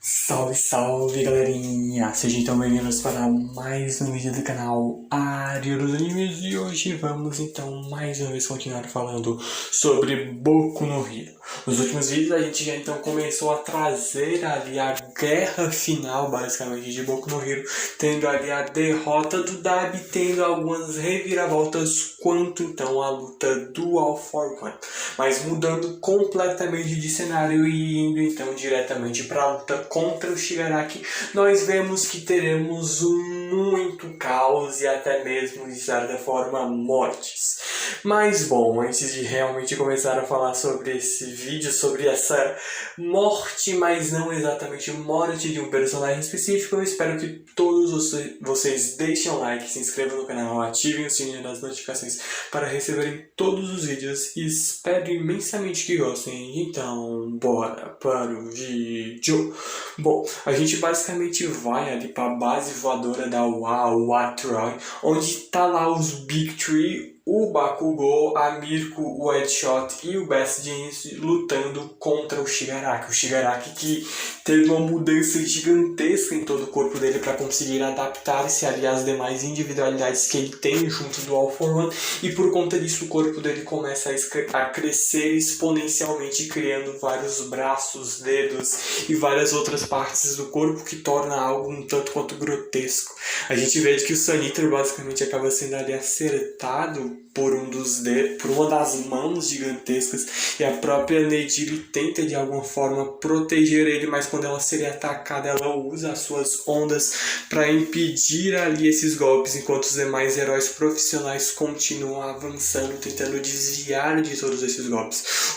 Salve, salve galerinha! Sejam então bem-vindos para mais um vídeo do canal Área dos Animes e hoje vamos então mais uma vez continuar falando sobre Boku no Hero. Nos últimos vídeos a gente já então começou a trazer ali a guerra final basicamente de Boku no Hero, tendo ali a derrota do Dabi, tendo algumas reviravoltas quanto então a luta do All For One, mas mudando completamente de cenário e indo então diretamente para a luta contra o Shigaraki, nós vemos que teremos muito caos e até mesmo, de certa forma, mortes. Mas bom, antes de realmente começar a falar sobre esse vídeo, sobre essa morte, mas não exatamente morte de um personagem específico, eu espero que todos vocês deixem um like, se inscrevam no canal, ativem o sininho das notificações para receberem todos os vídeos e espero imensamente que gostem. Então, bora para o vídeo. Bom, a gente basicamente vai ali para a base voadora da Watroy, onde tá lá os Big Three, o Bakugou, a Mirko, o Headshot e o Best Jeans lutando contra o Shigaraki. O Shigaraki que teve uma mudança gigantesca em todo o corpo dele para conseguir adaptar-se ali às demais individualidades que ele tem junto do All For One, e por conta disso o corpo dele começa a crescer exponencialmente, criando vários braços, dedos e várias outras partes do corpo que torna algo um tanto quanto grotesco. A gente vê que o Sun Eater basicamente acaba sendo ali acertado por uma das mãos gigantescas, e a própria Nejiri tenta de alguma forma proteger ele, mas quando ela seria atacada ela usa as suas ondas para impedir ali esses golpes, enquanto os demais heróis profissionais continuam avançando, tentando desviar de todos esses golpes.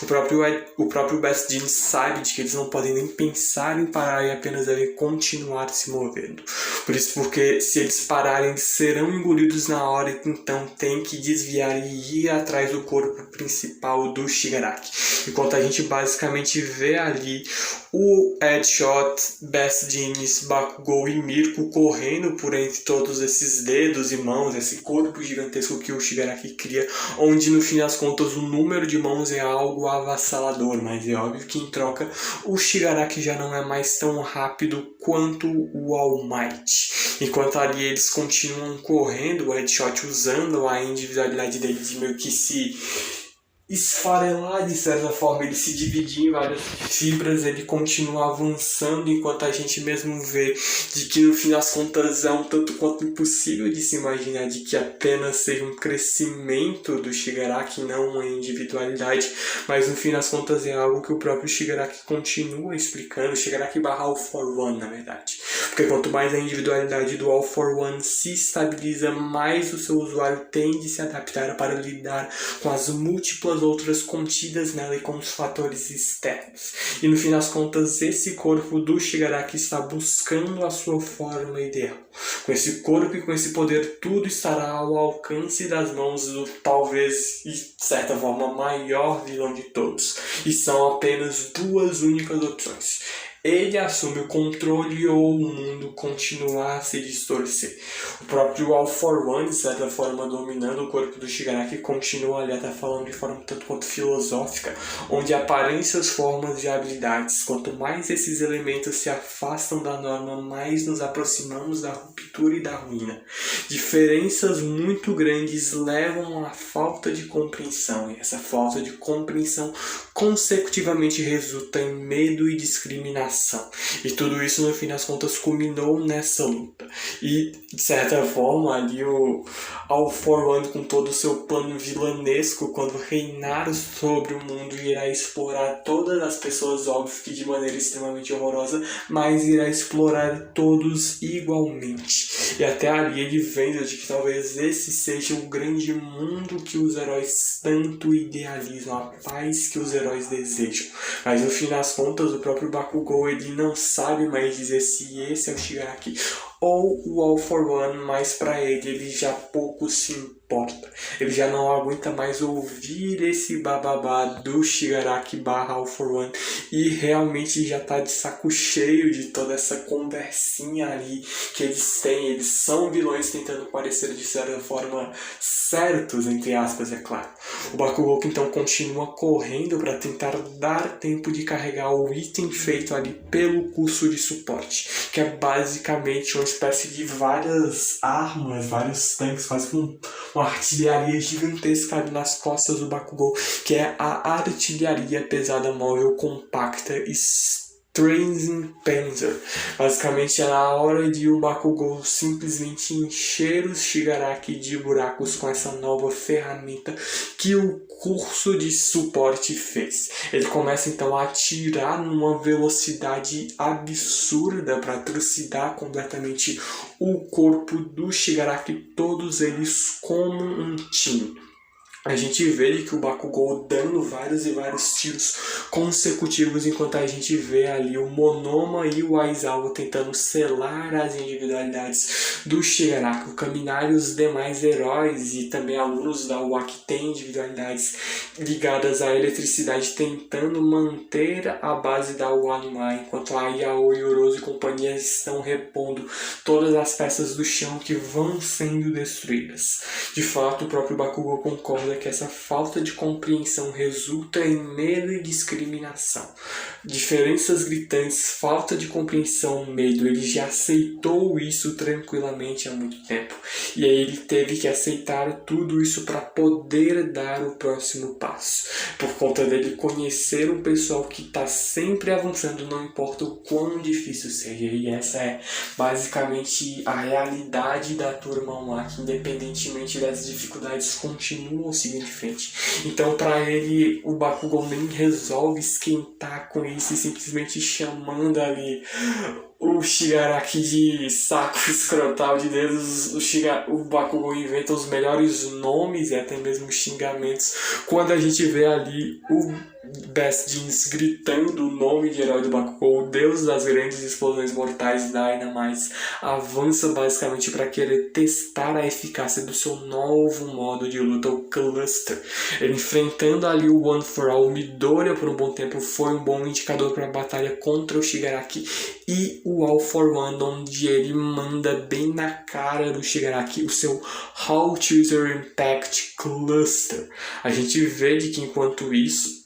O próprio Best Jeans sabe de que eles não podem nem pensar em parar e apenas devem continuar se movendo. Porque se eles pararem serão engolidos na hora, então tem que desviar e ir atrás do corpo principal do Shigaraki. Enquanto a gente basicamente vê ali o Headshot, Best Jeans, Bakugou e Mirko correndo por entre todos esses dedos e mãos, esse corpo gigantesco que o Shigaraki cria, onde no fim das contas o número de mãos é algo avassalador, mas é óbvio que em troca o Shigaraki já não é mais tão rápido quanto o All Might. Enquanto ali eles continuam correndo, o Headshot usando a individualidade dele de meio que se esfarelar de certa forma, ele se dividir em várias fibras, ele continua avançando, enquanto a gente mesmo vê de que no fim das contas é um tanto quanto impossível de se imaginar de que apenas seja um crescimento do Shigaraki, não uma individualidade, mas no fim das contas é algo que o próprio Shigaraki continua explicando, Shigaraki barra All For One na verdade, porque quanto mais a individualidade do All For One se estabiliza, mais o seu usuário tende a se adaptar para lidar com as múltiplas outras contidas nela e com os fatores externos. E no fim das contas, esse corpo do Shigaraki está buscando a sua forma ideal. Com esse corpo e com esse poder, tudo estará ao alcance das mãos do talvez, de certa forma, maior vilão de todos. E são apenas duas únicas opções. Ele assume o controle ou o mundo continuar a se distorcer. O próprio All For One, de certa forma, dominando o corpo do Shigaraki, continua ali até falando de forma tanto quanto filosófica, onde aparências, formas e habilidades. Quanto mais esses elementos se afastam da norma, mais nos aproximamos da ruptura e da ruína. Diferenças muito grandes levam à falta de compreensão, e essa falta de compreensão consecutivamente resulta em medo e discriminação. E tudo isso, no fim das contas, culminou nessa luta. E, de certa forma, ali o All For One, com todo o seu plano vilanesco, quando reinar sobre o mundo, irá explorar todas as pessoas, óbvio que de maneira extremamente horrorosa, mas irá explorar todos igualmente. E até ali ele vendo de que talvez esse seja o grande mundo que os heróis tanto idealizam, a paz que os heróis desejam. Mas no fim das contas, o próprio Bakugou ele não sabe mais dizer se esse é o Shigaraki ou o All for One, mas para ele já pouco se importa. Ele já não aguenta mais ouvir esse bababá do Shigaraki barra All for One e realmente já tá de saco cheio de toda essa conversinha ali que eles têm. Eles são vilões tentando parecer de certa forma certos, entre aspas, é claro. O Bakugou então continua correndo para tentar dar tempo de carregar o item feito ali pelo curso de suporte, que é basicamente uma espécie de várias armas, vários tanques, quase como uma artilharia gigantesca ali nas costas do Bakugou, que é a artilharia pesada móvel compacta Strenzing Panzer. Basicamente é na hora de o Bakugou simplesmente encher os Shigaraki de buracos com essa nova ferramenta que o curso de suporte fez. Ele começa então a atirar numa velocidade absurda para trucidar completamente o corpo do Shigaraki, todos eles como um time. A gente vê que o Bakugou dando vários e vários tiros consecutivos, enquanto a gente vê ali o Monoma e o Aizawa tentando selar as individualidades do Shigaraki. O Kaminari e os demais heróis e também alunos da UA que têm individualidades ligadas à eletricidade tentando manter a base da UA no mar, enquanto a Yaoi, Orozo e companhia estão repondo todas as peças do chão que vão sendo destruídas. De fato, o próprio Bakugou concorda que essa falta de compreensão resulta em medo e discriminação. Diferenças gritantes, falta de compreensão, medo. Ele já aceitou isso tranquilamente há muito tempo. E aí ele teve que aceitar tudo isso para poder dar o próximo passo. Por conta dele conhecer um pessoal que está sempre avançando, não importa o quão difícil seja. E essa é basicamente a realidade da turma lá, que independentemente das dificuldades continuam seguindo de frente. Então para ele o Bakugou nem resolve esquentar com isso e simplesmente chamando ali o Shigaraki de saco escrotal de dedos. O Bakugou inventa os melhores nomes e até mesmo xingamentos quando a gente vê ali o Best Jeans gritando o nome de herói do Bakugou, o deus das grandes explosões mortais, Dynamite, avança basicamente para querer testar a eficácia do seu novo modo de luta, o Cluster. Ele enfrentando ali o One for All, Midoriya por um bom tempo foi um bom indicador para a batalha contra o Shigaraki, e o All for One, onde ele manda bem na cara do Shigaraki o seu Halt User Impact Cluster. A gente vê de que enquanto isso,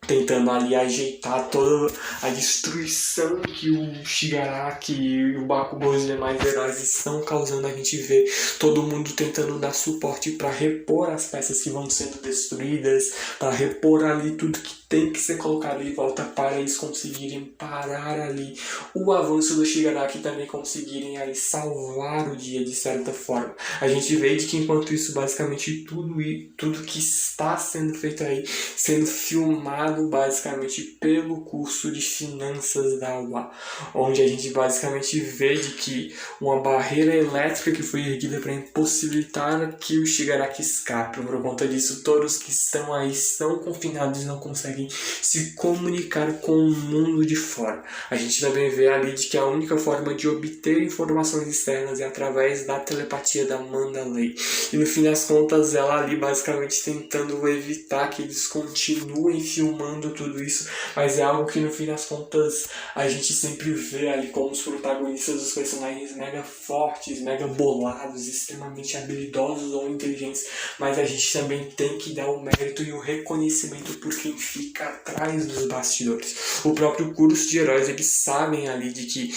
tentando ali ajeitar toda a destruição que o Shigaraki e o Bakugou e os demais heróis estão causando, a gente vê todo mundo tentando dar suporte para repor as peças que vão sendo destruídas, para repor ali tudo que tem que ser colocado de volta para eles conseguirem parar ali o avanço do Shigaraki e também conseguirem ali salvar o dia de certa forma. A gente vê de que enquanto isso basicamente tudo que está sendo feito aí, sendo filmado basicamente pelo curso de finanças da UA, onde a gente basicamente vê de que uma barreira elétrica que foi erguida para impossibilitar que o Shigaraki escape. Por conta disso, todos que estão aí estão confinados e não conseguem se comunicar com o mundo de fora. A gente também vê ali de que a única forma de obter informações externas é através da telepatia da Mandalay. E no fim das contas, ela ali basicamente tentando evitar que eles continuem filmando tudo isso, mas é algo que no fim das contas a gente sempre vê ali como os protagonistas dos personagens mega fortes, mega bolados, extremamente habilidosos ou inteligentes, mas a gente também tem que dar o mérito e o reconhecimento por quem fica atrás dos bastidores. O próprio curso de heróis, eles sabem ali de que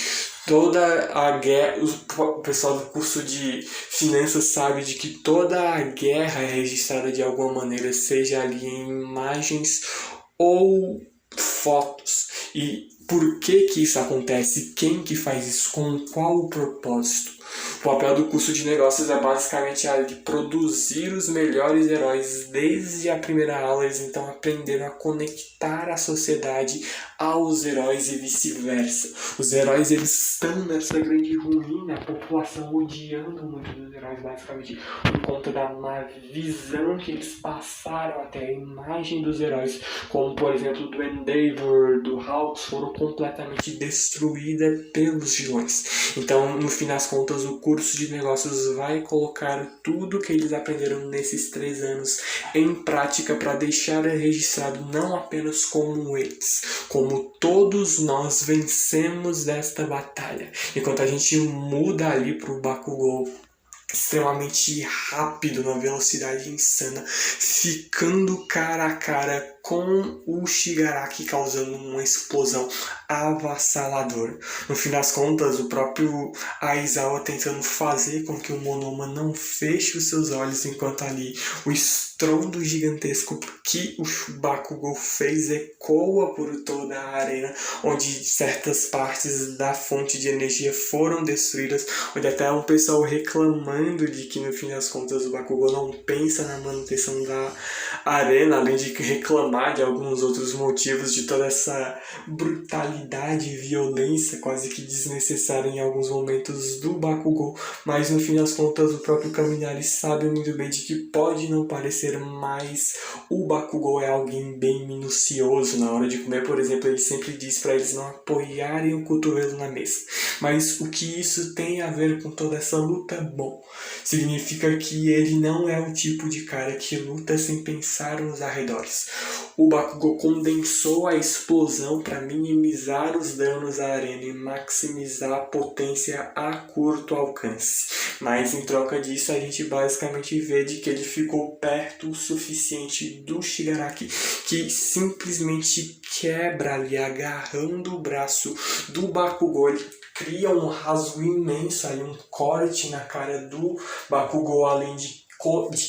toda a guerra, o pessoal do curso de finanças sabe de que toda a guerra é registrada de alguma maneira, seja ali em imagens ou fotos. E por que isso acontece? Quem que faz isso? Com qual o propósito? O papel do curso de negócios é basicamente a de produzir os melhores heróis. Desde a primeira aula eles então aprenderam a conectar a sociedade aos heróis e vice-versa. Os heróis eles estão nessa grande ruína, a população odiando muito dos heróis basicamente por conta da má visão que eles passaram até a imagem dos heróis, como por exemplo do Endeavor, do Hulk, foram completamente destruída pelos vilões. Então, no fim das contas, o curso de negócios vai colocar tudo que eles aprenderam nesses 3 anos em prática para deixar registrado não apenas como eles, como todos nós vencemos desta batalha. Enquanto a gente muda ali pro Bakugou extremamente rápido, na velocidade insana, ficando cara a cara com o Shigaraki, causando uma explosão avassaladora. No fim das contas, o próprio Aizawa tentando fazer com que o Monoma não feche os seus olhos, enquanto ali o estrondo gigantesco que o Bakugou fez ecoa por toda a arena, onde certas partes da fonte de energia foram destruídas, onde até o pessoal reclamando de que no fim das contas o Bakugou não pensa na manutenção da arena, além de reclamar de alguns outros motivos de toda essa brutalidade e violência quase que desnecessária em alguns momentos do Bakugou, mas no fim das contas o próprio Kaminari sabe muito bem de que pode não parecer, mas o Bakugou é alguém bem minucioso. Na hora de comer, por exemplo, ele sempre diz para eles não apoiarem o cotovelo na mesa. Mas o que isso tem a ver com toda essa luta? Bom, significa que ele não é o tipo de cara que luta sem pensar nos arredores. O Bakugou condensou a explosão para minimizar os danos à arena e maximizar a potência a curto alcance. Mas em troca disso, a gente basicamente vê de que ele ficou perto o suficiente do Shigaraki, que simplesmente quebra ali, agarrando o braço do Bakugou. Ele cria um rasgo imenso, ali, um corte na cara do Bakugou, além de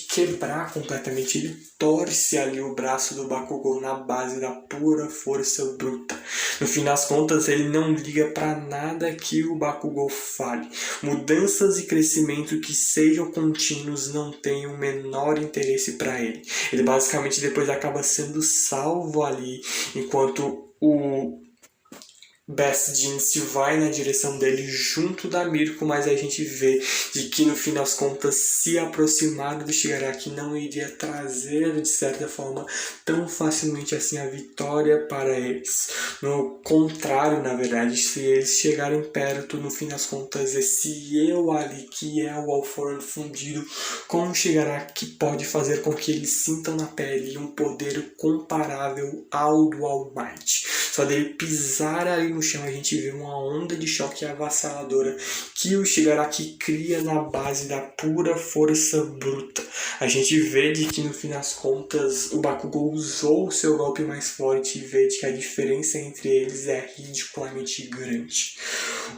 quebrar completamente. Ele torce ali o braço do Bakugou na base da pura força bruta. No fim das contas, ele não liga para nada que o Bakugou fale. Mudanças e crescimento que sejam contínuos não têm o menor interesse para ele. Ele basicamente depois acaba sendo salvo ali, enquanto o Best Jeans vai na direção dele junto da Mirko, mas a gente vê de que no fim das contas se aproximar do Shigaraki não iria trazer de certa forma tão facilmente assim a vitória para eles. No contrário, na verdade, se eles chegarem perto, no fim das contas esse eu ali que é o All For One fundido com o Shigaraki pode fazer com que eles sintam na pele um poder comparável ao do All Might. Só dele pisar ali no chão, a gente vê uma onda de choque avassaladora que o Shigaraki cria na base da pura força bruta. A gente vê de que no fim das contas o Bakugou usou o seu golpe mais forte e vê de que a diferença entre eles é ridiculamente grande.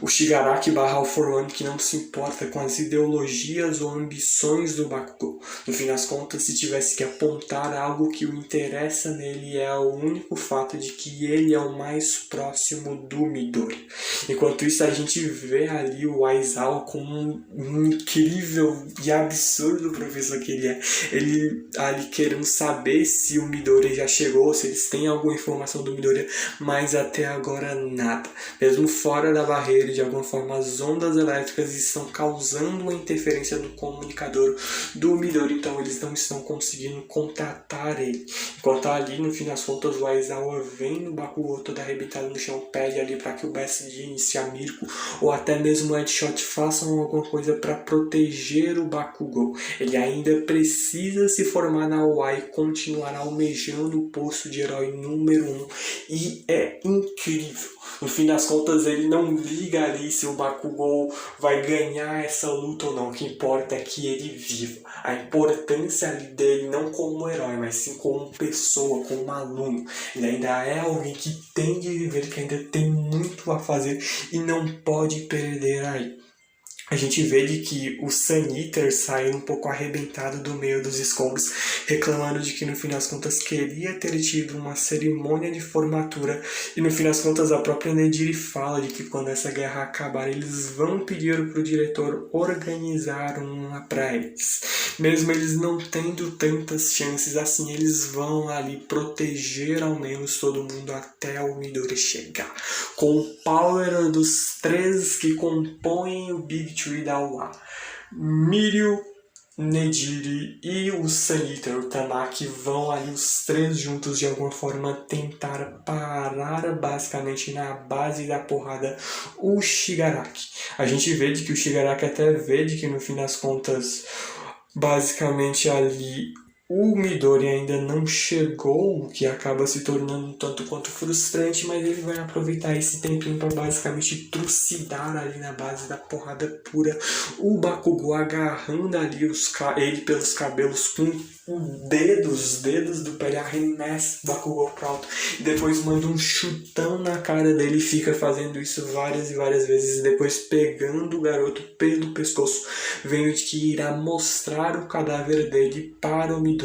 O Shigaraki / All For One que não se importa com as ideologias ou ambições do Bakugou. No fim das contas, se tivesse que apontar algo que o interessa nele é o único fato de que ele é o mais próximo do Midori. Enquanto isso, a gente vê ali o Aizawa como um incrível e absurdo professor que ele é. Ele ali querendo saber se o Midori já chegou, se eles têm alguma informação do Midori, mas até agora nada. Mesmo fora da barreira, de alguma forma, as ondas elétricas estão causando uma interferência no comunicador do Midori, então eles não estão conseguindo contatar ele. Enquanto ali, no fim das contas, o Aizawa vem no Bakugou todo arrebentado no chão, pede ali para que o Best Jeans, a Mirko ou até mesmo o Headshot façam alguma coisa para proteger o Bakugou. Ele ainda precisa se formar na OA e continuar almejando o posto de herói número 1 e é incrível. No fim das contas, ele não liga ali se o Bakugou vai ganhar essa luta ou não. O que importa é que ele viva. A importância ali dele não como herói, mas sim como pessoa, como aluno. Ele ainda é alguém que tem de viver, que ainda tem muito a fazer e não pode perder aí. A gente vê de que o Sun Eater saiu um pouco arrebentado do meio dos escombros, reclamando de que no fim das contas queria ter tido uma cerimônia de formatura e no fim das contas a própria Nejire fala de que quando essa guerra acabar eles vão pedir para o diretor organizar uma para eles. Mesmo eles não tendo tantas chances assim, eles vão ali proteger ao menos todo mundo até o Midori chegar. Com o power dos 3 que compõem o Big Tree da UA. Mirio, Nejire e o Sunita, o Tamaki, vão ali os três juntos de alguma forma tentar parar basicamente na base da porrada o Shigaraki. A gente vê de que o Shigaraki até vê de que no fim das contas basicamente ali o Midori ainda não chegou, o que acaba se tornando um tanto quanto frustrante, mas ele vai aproveitar esse tempinho para basicamente trucidar ali na base da porrada pura o Bakugou, agarrando ali ele pelos cabelos com os dedos do pé, ele arremessa o Bakugou pro alto e depois manda um chutão na cara dele e fica fazendo isso várias e várias vezes, e depois pegando o garoto pelo pescoço, vendo que irá mostrar o cadáver dele para o Midori.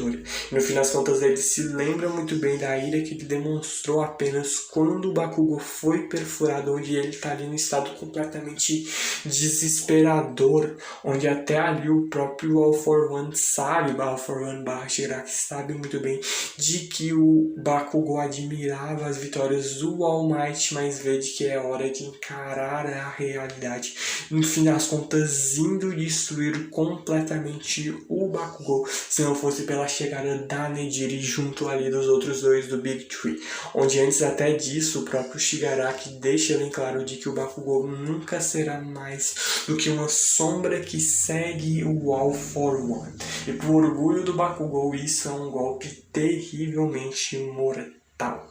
No fim das contas, ele se lembra muito bem da ira que ele demonstrou apenas quando o Bakugou foi perfurado, onde ele está ali no estado completamente desesperador, onde até ali o próprio All For One sabe, All For One / Shigaraki sabe muito bem de que o Bakugou admirava as vitórias do All Might, mas vê de que é hora de encarar a realidade. No fim das contas, indo destruir completamente o Bakugou, se não fosse pela chegada da Nejire junto ali dos outros dois do Big Tree, onde antes até disso o próprio Shigaraki deixa bem claro de que o Bakugou nunca será mais do que uma sombra que segue o All For One. E por orgulho do Bakugou, isso é um golpe terrivelmente mortal.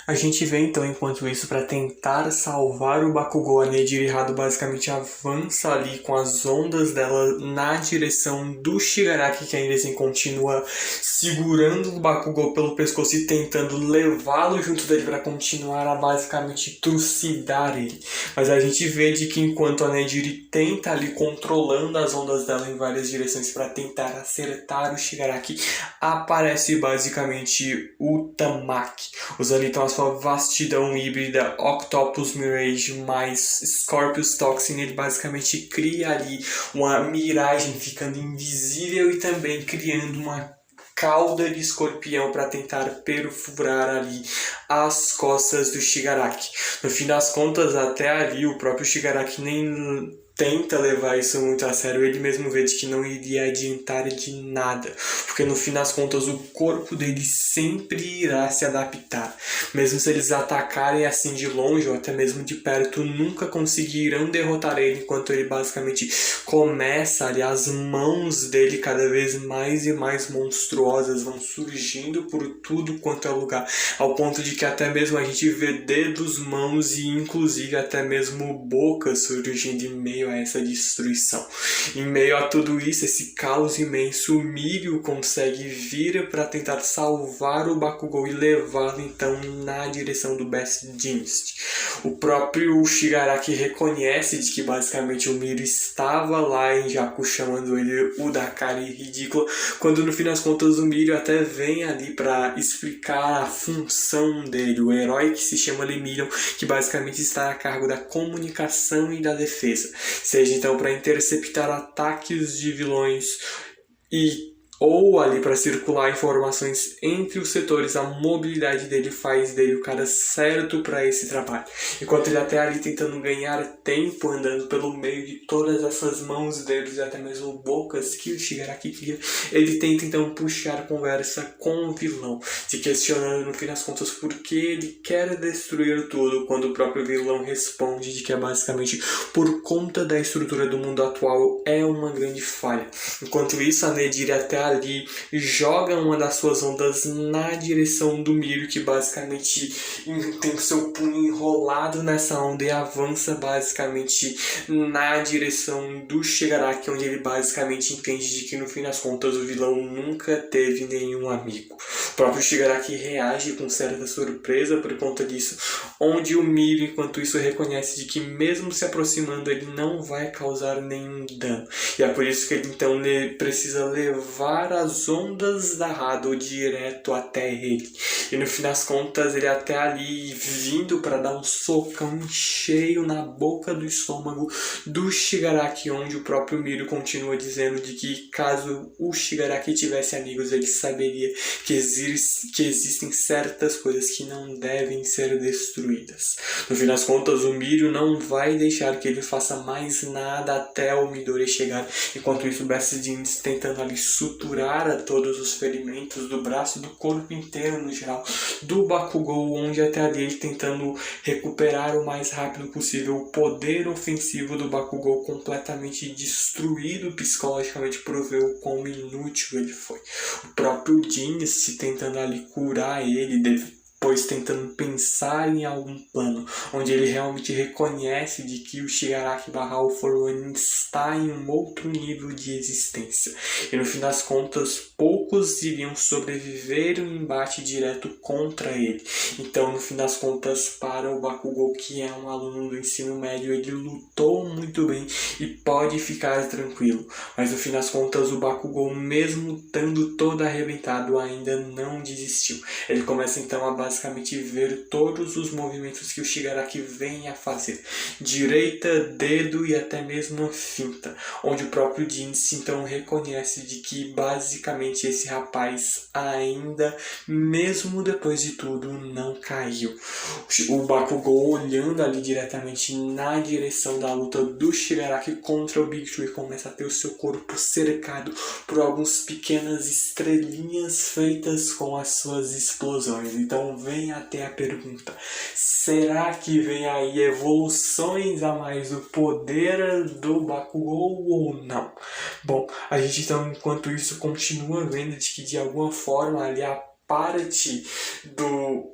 A gente vê então, enquanto isso, para tentar salvar o Bakugou, a Nejire Hado basicamente avança ali com as ondas dela na direção do Shigaraki, que ainda assim continua segurando o Bakugou pelo pescoço e tentando levá-lo junto dele para continuar a basicamente trucidar ele. Mas a gente vê de que enquanto a Nejire tenta ali controlando as ondas dela em várias direções para tentar acertar o Shigaraki, aparece basicamente o Tamaki, usando então a sua vastidão híbrida Octopus Mirage mais Scorpius Toxin. Ele basicamente cria ali uma miragem ficando invisível e também criando uma cauda de escorpião para tentar perfurar ali as costas do Shigaraki. No fim das contas, até ali o próprio Shigaraki nem tenta levar isso muito a sério, ele mesmo vê de que não iria adiantar de nada, porque no fim das contas o corpo dele sempre irá se adaptar. Mesmo se eles atacarem assim de longe ou até mesmo de perto, nunca conseguirão derrotar ele, enquanto ele basicamente começa ali, as mãos dele cada vez mais e mais monstruosas vão surgindo por tudo quanto é lugar, ao ponto de que até mesmo a gente vê dedos, mãos e inclusive até mesmo boca surgindo em meio a essa destruição. Em meio a tudo isso, esse caos imenso, o Mirio consegue vir para tentar salvar o Bakugou e levá-lo então na direção do Best Dynasty. O próprio Shigaraki reconhece de que basicamente o Mirio estava lá em Jaku, chamando ele o Dakari ridículo, quando no fim das contas o Mirio até vem ali para explicar a função dele, o herói que se chama Lemillion, que basicamente está a cargo da comunicação e da defesa, seja então para interceptar ataques de vilões ou ali para circular informações entre os setores. A mobilidade dele faz dele o cara certo para esse trabalho. Enquanto ele até ali tentando ganhar tempo, andando pelo meio de todas essas mãos, dedos e até mesmo bocas que o Shigaraki cria, ele tenta então puxar conversa com o vilão, se questionando no fim das contas por que ele quer destruir tudo, quando o próprio vilão responde de que é basicamente por conta da estrutura do mundo atual, é uma grande falha. Enquanto isso, a Nejire até ali joga uma das suas ondas na direção do Mirio, que basicamente tem o seu punho enrolado nessa onda e avança basicamente na direção do Shigaraki, onde ele basicamente entende de que no fim das contas o vilão nunca teve nenhum amigo. O próprio Shigaraki reage com certa surpresa por conta disso, onde o Mirio, enquanto isso, reconhece de que mesmo se aproximando ele não vai causar nenhum dano, e é por isso que ele então precisa levar jogar as ondas da Hado direto até ele. E no fim das contas ele até ali vindo para dar um socão cheio na boca do estômago do Shigaraki, onde o próprio Mirio continua dizendo de que caso o Shigaraki tivesse amigos, ele saberia que existem certas coisas que não devem ser destruídas. No fim das contas, o Mirio não vai deixar que ele faça mais nada até o Midori chegar. Enquanto isso, o Best Jeans tentando ali suturar a todos os ferimentos do braço e do corpo inteiro no geral do Bakugou, onde até ali ele tentando recuperar o mais rápido possível o poder ofensivo do Bakugou, completamente destruído psicologicamente por ver o quão inútil ele foi. O próprio Jeans tentando ali curar ele, depois tentando pensar em algum plano, onde ele realmente reconhece de que o Shigaraki / All For One está em um outro nível de existência. E no fim das contas, poucos iriam sobreviver um embate direto contra ele. Então, no fim das contas, para o Bakugou, que é um aluno do ensino médio, ele lutou muito bem e pode ficar tranquilo. Mas no fim das contas, o Bakugou, mesmo estando todo arrebentado, ainda não desistiu. Ele começa então a basicamente ver todos os movimentos que o Shigaraki vem a fazer. Direita, dedo e até mesmo finta. Onde o próprio Jeans então reconhece de que basicamente esse rapaz ainda, mesmo depois de tudo, não caiu. O Bakugou olhando ali diretamente na direção da luta do Shigaraki contra o Big Tree começa a ter o seu corpo cercado por algumas pequenas estrelinhas feitas com as suas explosões. Então vem até a pergunta: será que vem aí evoluções a mais do poder do Bakugou ou não? Bom, a gente então enquanto isso continua vendo de que de alguma forma ali a parte do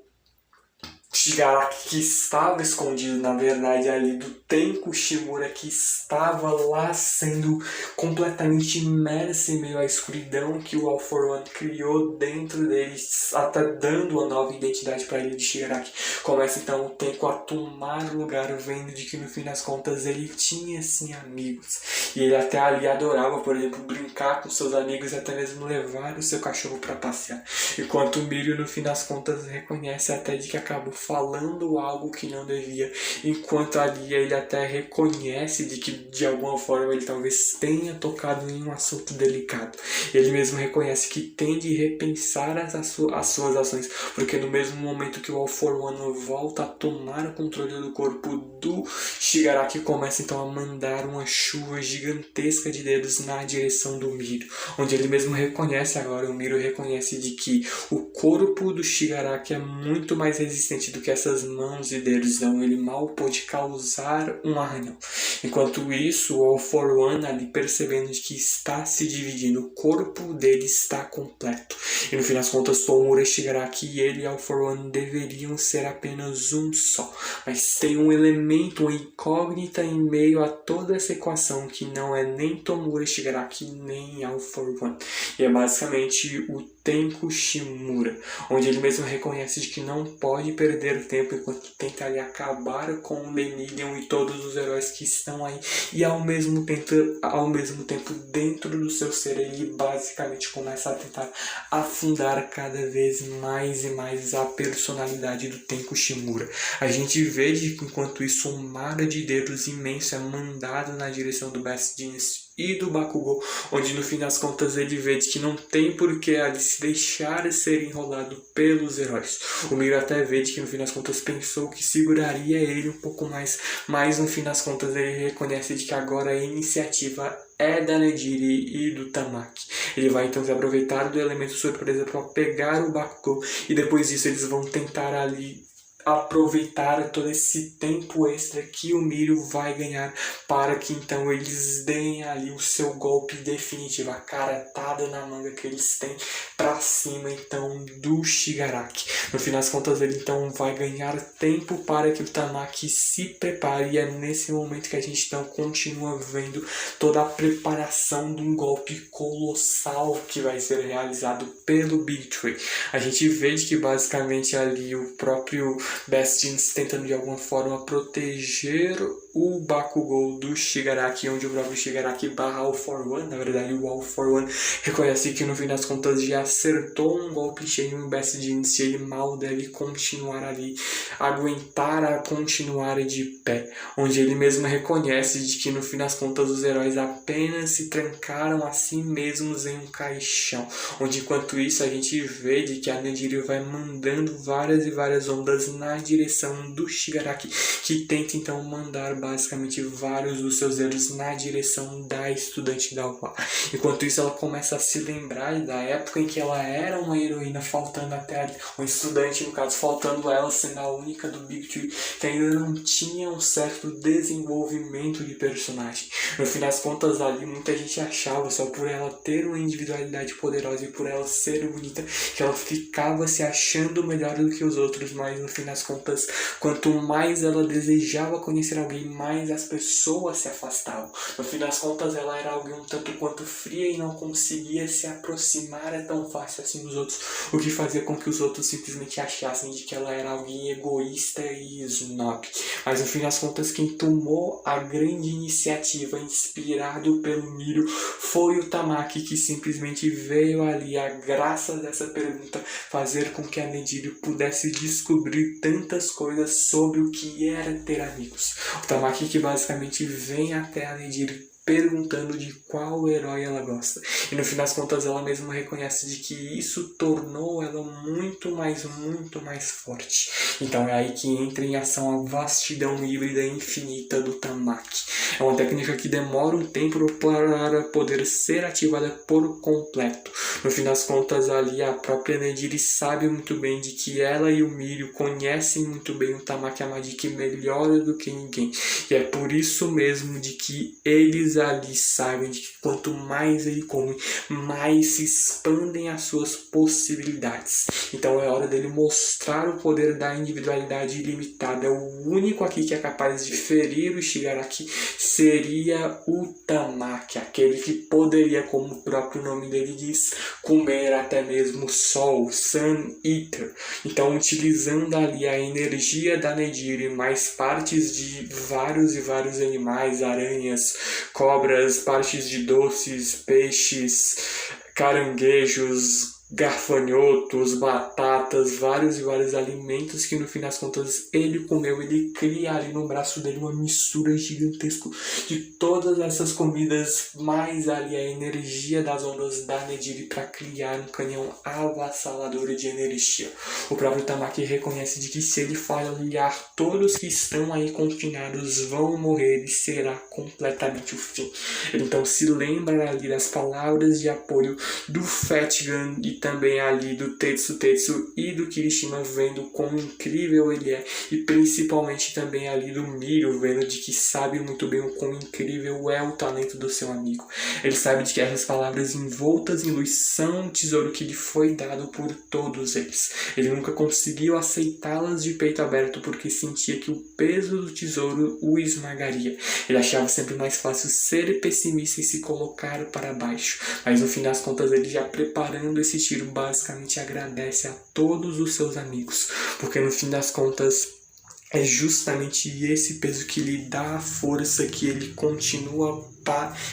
Shigaraki que estava escondido, na verdade, ali do Tenku Shimura, que estava lá sendo completamente imerso em meio à escuridão que o All For One criou dentro dele, até dando uma nova identidade para ele de Shigaraki. Começa então o Tenku a tomar lugar, vendo de que no fim das contas ele tinha sim amigos. E ele até ali adorava, por exemplo, brincar com seus amigos e até mesmo levar o seu cachorro para passear. Enquanto o Mirio no fim das contas reconhece até de que acabou falando algo que não devia, enquanto ali ele até reconhece de que de alguma forma ele talvez tenha tocado em um assunto delicado. Ele mesmo reconhece que tem de repensar as suas ações, porque no mesmo momento que o All For One volta a tomar o controle do corpo do Shigaraki, começa então a mandar uma chuva gigantesca de dedos na direção do Mirio, onde ele mesmo reconhece agora, o Mirio reconhece de que o corpo do Shigaraki é muito mais resistente do que essas mãos e dedos, então ele mal pode causar um arranhão. Enquanto isso, o All For One ali percebendo que está se dividindo, o corpo dele está completo. E no fim das contas, Tomura, Shigaraki e ele, All For One, deveriam ser apenas um só. Mas tem um elemento, uma incógnita em meio a toda essa equação que não é nem Tomura, Shigaraki, nem All For One. E é basicamente o Tenku Shimura, onde ele mesmo reconhece de que não pode perder tempo enquanto tenta ali acabar com o Lemillion e todos os heróis que estão aí, e ao mesmo tempo dentro do seu ser ele basicamente começa a tentar afundar cada vez mais e mais a personalidade do Tenku Shimura. A gente vê que enquanto isso um mar de dedos imenso é mandado na direção do Best Jeans e do Bakugou, onde no fim das contas ele vê que não tem por que ali se deixar ser enrolado pelos heróis. O Mirio até vê que no fim das contas pensou que seguraria ele um pouco mais, mas no fim das contas ele reconhece de que agora a iniciativa é da Nejiri e do Tamaki. Ele vai então se aproveitar do elemento surpresa para pegar o Bakugou, e depois disso eles vão tentar ali aproveitar todo esse tempo extra que o Mirio vai ganhar para que então eles deem ali o seu golpe definitivo, a caretada na manga que eles têm para cima então do Shigaraki. No fim das contas ele então vai ganhar tempo para que o Tamaki se prepare, e é nesse momento que a gente então continua vendo toda a preparação de um golpe colossal que vai ser realizado pelo Big Tree. A gente vê que basicamente ali o próprio Best Jeans tentando de alguma forma proteger o Bakugou do Shigaraki, onde o próprio Shigaraki barra All For One, na verdade o All For One, reconhece que no fim das contas já acertou um golpe cheio em Best Jeans e ele mal deve continuar ali, aguentar a continuar de pé, onde ele mesmo reconhece de que no fim das contas os heróis apenas se trancaram a si mesmos em um caixão, onde enquanto isso a gente vê de que a Nejire vai mandando várias e várias ondas na direção do Shigaraki, que tenta então mandar basicamente vários dos seus dedos na direção da estudante da UA. Enquanto isso ela começa a se lembrar da época em que ela era uma heroína, faltando até ali, uma estudante no caso, faltando ela sendo a única do Big Tree que ainda não tinha um certo desenvolvimento de personagem. No fim das contas ali muita gente achava, só por ela ter uma individualidade poderosa e por ela ser bonita, que ela ficava se achando melhor do que os outros, mas no fim das contas, quanto mais ela desejava conhecer alguém, mais as pessoas se afastavam. No fim das contas ela era alguém um tanto quanto fria e não conseguia se aproximar tão fácil assim dos outros, o que fazia com que os outros simplesmente achassem de que ela era alguém egoísta e snob. Mas no fim das contas quem tomou a grande iniciativa, inspirado pelo Miro, foi o Tamaki, que simplesmente veio ali, a graça dessa pergunta, fazer com que a Nejire pudesse descobrir tantas coisas sobre o que era ter amigos. O Tamaki que basicamente vem até a Nejire perguntando de qual herói ela gosta. E no fim das contas ela mesma reconhece de que isso tornou ela muito mais forte. Então é aí que entra em ação a vastidão híbrida infinita do Tamaki. É uma técnica que demora um tempo para poder ser ativada por completo. No fim das contas ali a própria Nejire sabe muito bem de que ela e o Mirio conhecem muito bem o Tamaki Amadiki melhor do que ninguém. E é por isso mesmo de que eles ali sabem de que quanto mais ele come, mais se expandem as suas possibilidades. Então é hora dele mostrar o poder da individualidade ilimitada. O único aqui que é capaz de ferir o Shigaraki seria o Tamaki, aquele que poderia, como o próprio nome dele diz, comer até mesmo Sol, Sun Eater. Então utilizando ali a energia da Nejire, mais partes de vários e vários animais, aranhas, cobras, partes de doces, peixes, caranguejos, garfanhotos, batatas, vários e vários alimentos que no fim das contas ele comeu. Ele cria ali no braço dele uma mistura gigantesca de todas essas comidas, mais ali a energia das ondas da Nejire para criar um canhão avassalador de energia. O próprio Tamaki reconhece de que se ele falhar, todos que estão aí confinados vão morrer e será completamente o fim. Ele então se lembra ali das palavras de apoio do Fatgun e também ali do Tetsu e do Kirishima, vendo quão incrível ele é, e principalmente também ali do Miro, vendo de que sabe muito bem o quão incrível é o talento do seu amigo. Ele sabe de que essas palavras envoltas em luz são um tesouro que lhe foi dado por todos eles. Ele nunca conseguiu aceitá-las de peito aberto porque sentia que o peso do tesouro o esmagaria. Ele achava sempre mais fácil ser pessimista e se colocar para baixo, mas no fim das contas ele, já preparando esse tiro, basicamente agradece a todos os seus amigos, porque no fim das contas é justamente esse peso que lhe dá a força que ele continua,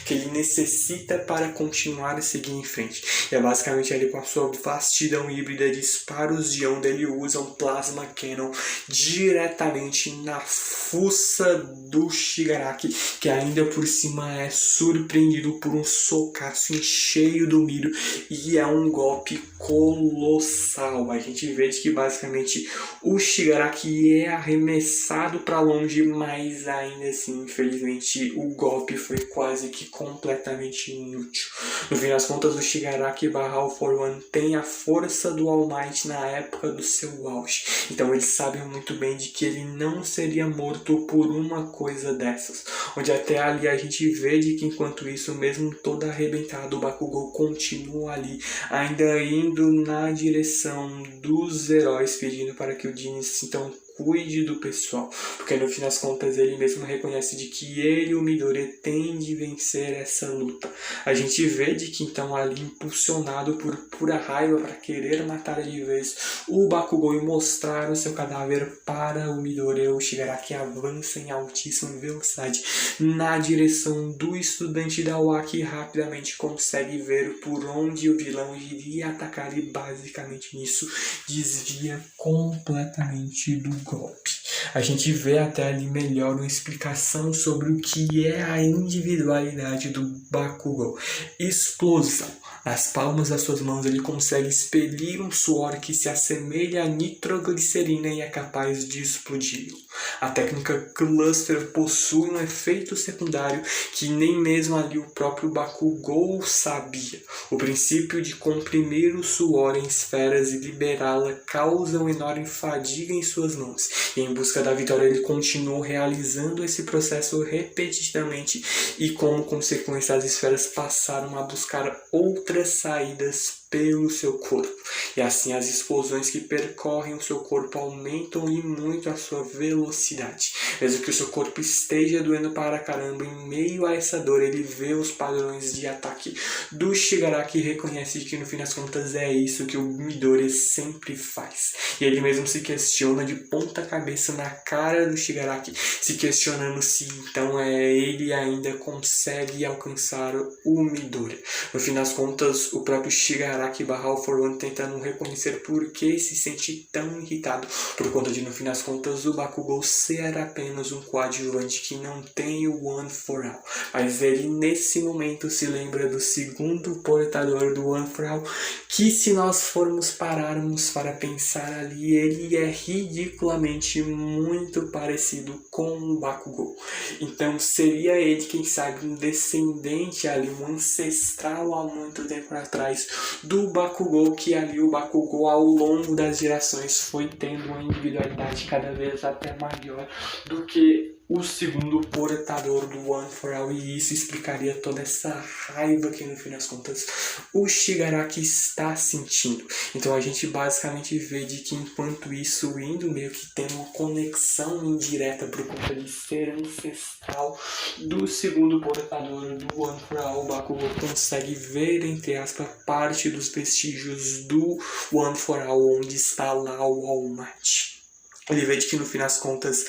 que ele necessita para continuar a seguir em frente. E é basicamente ali com a sua vastidão híbrida de disparos de onda, ele usa um Plasma Cannon diretamente na fuça do Shigaraki, que ainda por cima é surpreendido por um socaço em cheio do Miro, e é um golpe colossal. A gente vê que basicamente o Shigaraki é arremessado para longe, mas ainda assim, infelizmente, o golpe foi quase que completamente inútil. No fim das contas, o Shigaraki barra All For One tem a força do All Might na época do seu auge. Então eles sabem muito bem de que ele não seria morto por uma coisa dessas. Onde até ali a gente vê de que enquanto isso, mesmo todo arrebentado, o Bakugou continua ali, ainda indo na direção dos heróis, pedindo para que o Genis então cuide do pessoal, porque no fim das contas ele mesmo reconhece de que ele e o Midoriya têm de vencer essa luta. A gente vê de que então ali impulsionado por pura raiva para querer matar de vez o Bakugou e mostrar o seu cadáver para o Midoriya, o Shigaraki avança em altíssima velocidade na direção do estudante da UA, que rapidamente consegue ver por onde o vilão iria atacar e basicamente nisso desvia completamente do golpe. A gente vê até ali melhor uma explicação sobre o que é a individualidade do Bakugou. Explosão. Nas palmas das suas mãos ele consegue expelir um suor que se assemelha a nitroglicerina e é capaz de explodir. A técnica Cluster possui um efeito secundário que nem mesmo ali o próprio Bakugou sabia. O princípio de comprimir o suor em esferas e liberá-la causa uma enorme fadiga em suas mãos. E em busca da vitória ele continuou realizando esse processo repetidamente e como consequência as esferas passaram a buscar outras saídas pelo seu corpo. E assim as explosões que percorrem o seu corpo aumentam e muito a sua velocidade. Mesmo que o seu corpo esteja doendo para caramba, em meio a essa dor ele vê os padrões de ataque do Shigaraki e reconhece que no fim das contas é isso que o Midoriya sempre faz. E ele mesmo se questiona de ponta cabeça na cara do Shigaraki, se questionando se então ele ainda consegue alcançar o Midoriya. No fim das contas, o próprio Shigaraki barra All For One tentando reconhecer por que se sente tão irritado, por conta de no fim das contas o Bakugou ser apenas um coadjuvante que não tem o One For All. Mas ele nesse momento se lembra do segundo portador do One For All, que se nós formos pararmos para pensar ali, ele é ridiculamente muito parecido com o Bakugou. Então seria ele, quem sabe, um descendente ali, um ancestral há muito tempo atrás do Bakugou, que ali o Bakugou ao longo das gerações foi tendo uma individualidade cada vez até maior do que o segundo portador do One For All, e isso explicaria toda essa raiva que no fim das contas o Shigaraki está sentindo. Então a gente basicamente vê de que enquanto isso o Indo meio que tem uma conexão indireta por conta de ser ancestral do segundo portador do One For All, o Bakugou consegue ver, entre aspas, parte dos vestígios do One For All, onde está lá o All Might. Ele vê de que no fim das contas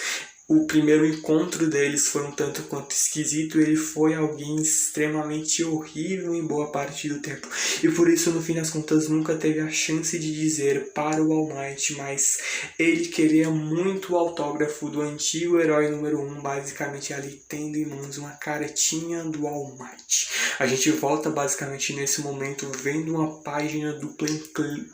o primeiro encontro deles foi um tanto quanto esquisito, ele foi alguém extremamente horrível em boa parte do tempo. E por isso, no fim das contas, nunca teve a chance de dizer para o All Might, mas ele queria muito o autógrafo do antigo herói número 1, basicamente ali tendo em mãos uma caretinha do All Might. A gente volta basicamente nesse momento vendo uma página dupla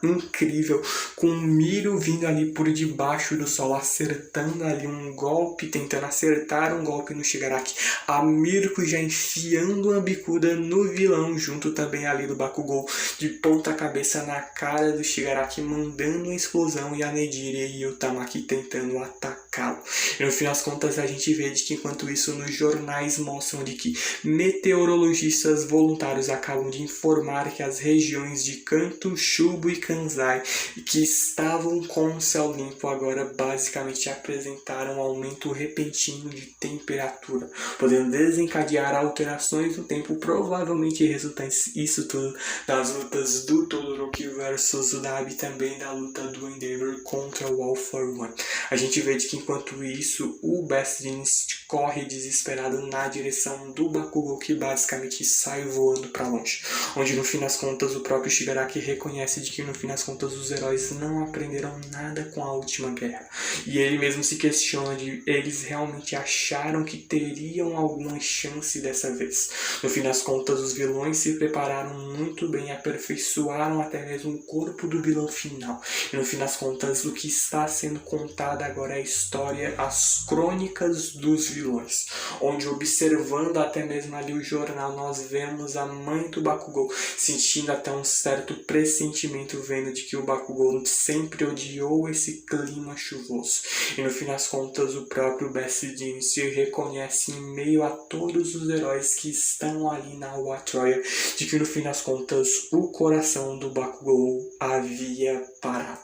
incrível, com o Miro vindo ali por debaixo do sol, acertando ali um golpe, tentando acertar um golpe no Shigaraki. A Mirko já enfiando uma bicuda no vilão, junto também ali do Bakugou, de ponta cabeça na cara do Shigaraki, mandando uma explosão, e a Nejire e o Tamaki tentando atacá-lo. E no fim das contas a gente vê de que enquanto isso nos jornais mostram de que meteorologistas voluntários acabam de informar que as regiões de Kanto, Chubu e Kansai, que estavam com o céu limpo, agora basicamente apresentaram um aumento repentino de temperatura, podendo desencadear alterações no tempo, provavelmente resultantes isso tudo das lutas do Todoroki versus o Dabi, também da luta do Endeavor contra o All For One. A gente vê de que enquanto isso o Best Jeans corre desesperado na direção do Bakugou, que basicamente sai voando para longe, onde no fim das contas o próprio Shigaraki reconhece de que no fim das contas os heróis não aprenderam nada com a última guerra, e ele mesmo se questiona de eles realmente acharam que teriam alguma chance dessa vez. No fim das contas os vilões se prepararam muito bem, aperfeiçoaram até mesmo o corpo do vilão final, e no fim das contas o que está sendo contado agora é a história, as crônicas dos vilões, onde observando até mesmo ali o jornal nós vemos a mãe do Bakugou sentindo até um certo pressentimento, vendo de que o Bakugou sempre odiou esse clima chuvoso, e no fim das contas o próprio Best Jeans se reconhece em meio a todos os heróis que estão ali na Watroya, de que no fim das contas o coração do Bakugou havia parado.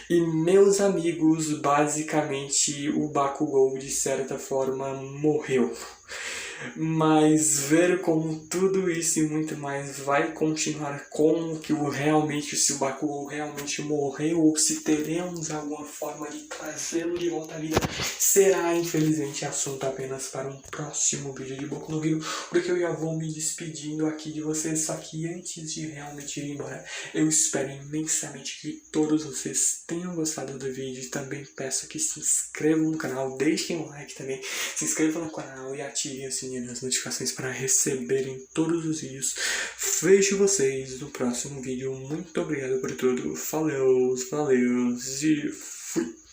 E meus amigos, basicamente o Bakugou de certa forma morreu. Mas ver como tudo isso e muito mais vai continuar, como que se o Bakugou realmente morreu ou se teremos alguma forma de trazê-lo de volta à vida, será infelizmente assunto apenas para um próximo vídeo de Boku no Hero, porque eu já vou me despedindo aqui de vocês. Só que antes de realmente ir embora, eu espero imensamente que todos vocês tenham gostado do vídeo e também peço que se inscrevam no canal, deixem um like também, se inscrevam no canal e ativem o sininho das notificações para receberem todos os vídeos. Vejo vocês no próximo vídeo. Muito obrigado por tudo. Valeu e fui!